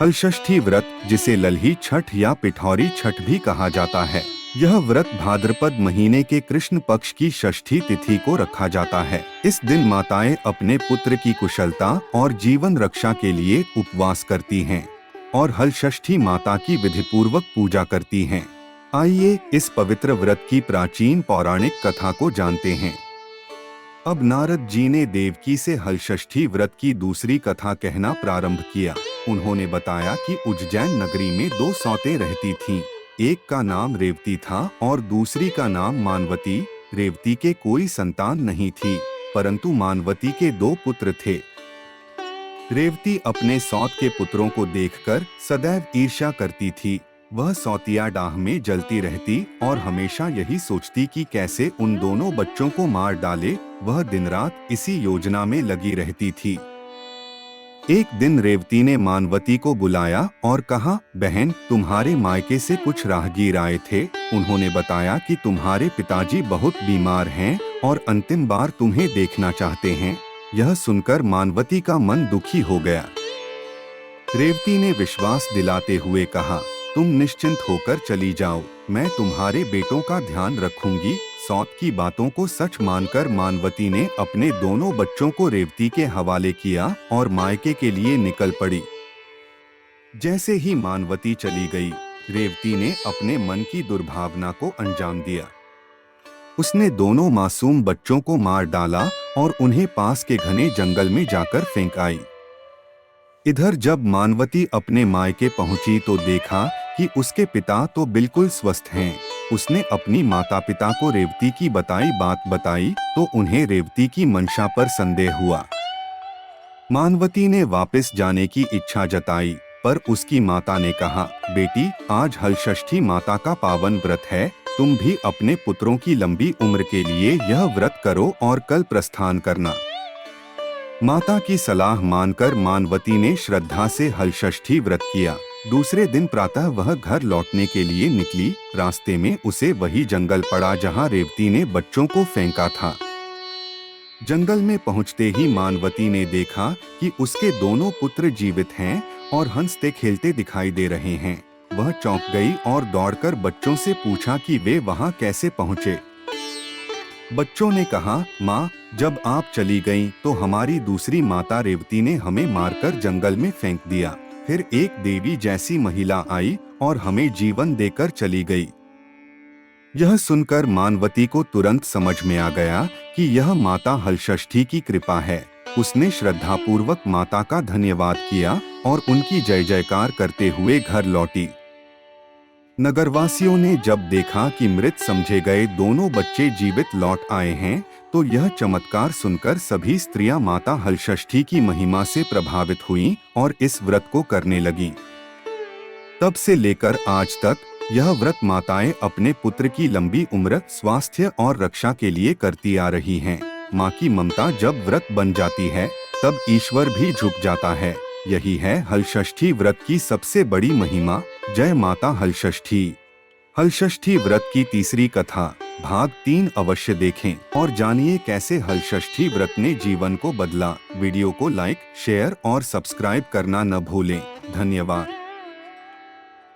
हलषष्ठी व्रत, जिसे लल्ही छठ या पिठौरी छठ भी कहा जाता है, यह व्रत भाद्रपद महीने के कृष्ण पक्ष की षष्ठी तिथि को रखा जाता है। इस दिन माताएं अपने पुत्र की कुशलता और जीवन रक्षा के लिए उपवास करती हैं और हलषष्ठी माता की विधिपूर्वक पूजा करती हैं। आइए इस पवित्र व्रत की प्राचीन पौराणिक कथा को जानते हैं। अब नारद जी ने देवकी से हलषष्ठी व्रत की दूसरी कथा कहना प्रारंभ किया। उन्होंने बताया कि उज्जैन नगरी में दो सौतें रहती थीं। एक का नाम रेवती था और दूसरी का नाम मानवती। रेवती के कोई संतान नहीं थी, परंतु मानवती के दो पुत्र थे। रेवती अपने सौत के पुत्रों को देखकर सदैव ईर्ष्या करती थी। वह सौतिया डाह में जलती रहती और हमेशा यही सोचती कि कैसे उन दोनों बच्चों को मार डाले। वह दिन रात इसी योजना में लगी रहती थी। एक दिन रेवती ने मानवती को बुलाया और कहा, बहन, तुम्हारे मायके से कुछ राहगीर आए थे। उन्होंने बताया कि तुम्हारे पिताजी बहुत बीमार हैं और अंतिम बार तुम्हें देखना चाहते हैं। यह सुनकर मानवती का मन दुखी हो गया। रेवती ने विश्वास दिलाते हुए कहा, तुम निश्चिंत होकर चली जाओ, मैं तुम्हारे बेटों का ध्यान रखूंगी। सौत की बातों को सच मानकर मानवती ने अपने दोनों बच्चों को रेवती के हवाले किया और मायके के लिए निकल पड़ी। जैसे ही मानवती चली गई, रेवती ने अपने मन की दुर्भावना को अंजाम दिया। उसने दोनों मासूम बच्चों को मार डाला और उन्हें पास के घने जंगल में जाकर फेंक आई। इधर जब मानवती अपने मायके पहुंची तो देखा कि उसके पिता तो बिल्कुल स्वस्थ हैं। उसने अपनी माता पिता को रेवती की बताई बात बताई तो उन्हें रेवती की मंशा पर संदेह हुआ। मानवती ने वापस जाने की इच्छा जताई, पर उसकी माता ने कहा, बेटी, आज हलषष्ठी माता का पावन व्रत है। तुम भी अपने पुत्रों की लंबी उम्र के लिए यह व्रत करो और कल प्रस्थान करना। माता की सलाह मानकर मानवती ने श्रद्धा से हलषष्ठी व्रत किया। दूसरे दिन प्रातः वह घर लौटने के लिए निकली। रास्ते में उसे वही जंगल पड़ा जहां रेवती ने बच्चों को फेंका था। जंगल में पहुंचते ही मानवती ने देखा कि उसके दोनों पुत्र जीवित हैं और हंसते खेलते दिखाई दे रहे हैं। वह चौंक गई और दौड़कर बच्चों से पूछा कि वे वहां कैसे पहुंचे। बच्चों ने कहा, माँ, जब आप चली गईं तो हमारी दूसरी माता रेवती ने हमें मारकर जंगल में फेंक दिया। फिर एक देवी जैसी महिला आई और हमें जीवन देकर चली गई। यह सुनकर मानवती को तुरंत समझ में आ गया कि यह माता हलषष्ठी की कृपा है। उसने श्रद्धापूर्वक माता का धन्यवाद किया और उनकी जय जयकार करते हुए घर लौटी। नगरवासियों ने जब देखा कि मृत समझे गए दोनों बच्चे जीवित लौट आए हैं, तो यह चमत्कार सुनकर सभी स्त्रियां माता हलषष्ठी की महिमा से प्रभावित हुईं और इस व्रत को करने लगीं। तब से लेकर आज तक यह व्रत माताएं अपने पुत्र की लंबी उम्र, स्वास्थ्य और रक्षा के लिए करती आ रही हैं। माँ की ममता जब व्रत बन जाती है, तब ईश्वर भी झुक जाता है। यही है हलषष्ठी व्रत की सबसे बड़ी महिमा। जय माता हलषष्ठी। हलषष्ठी व्रत की तीसरी कथा भाग 3 अवश्य देखें और जानिए कैसे हलषष्ठी व्रत ने जीवन को बदला। वीडियो को लाइक, शेयर और सब्सक्राइब करना न भूलें। धन्यवाद।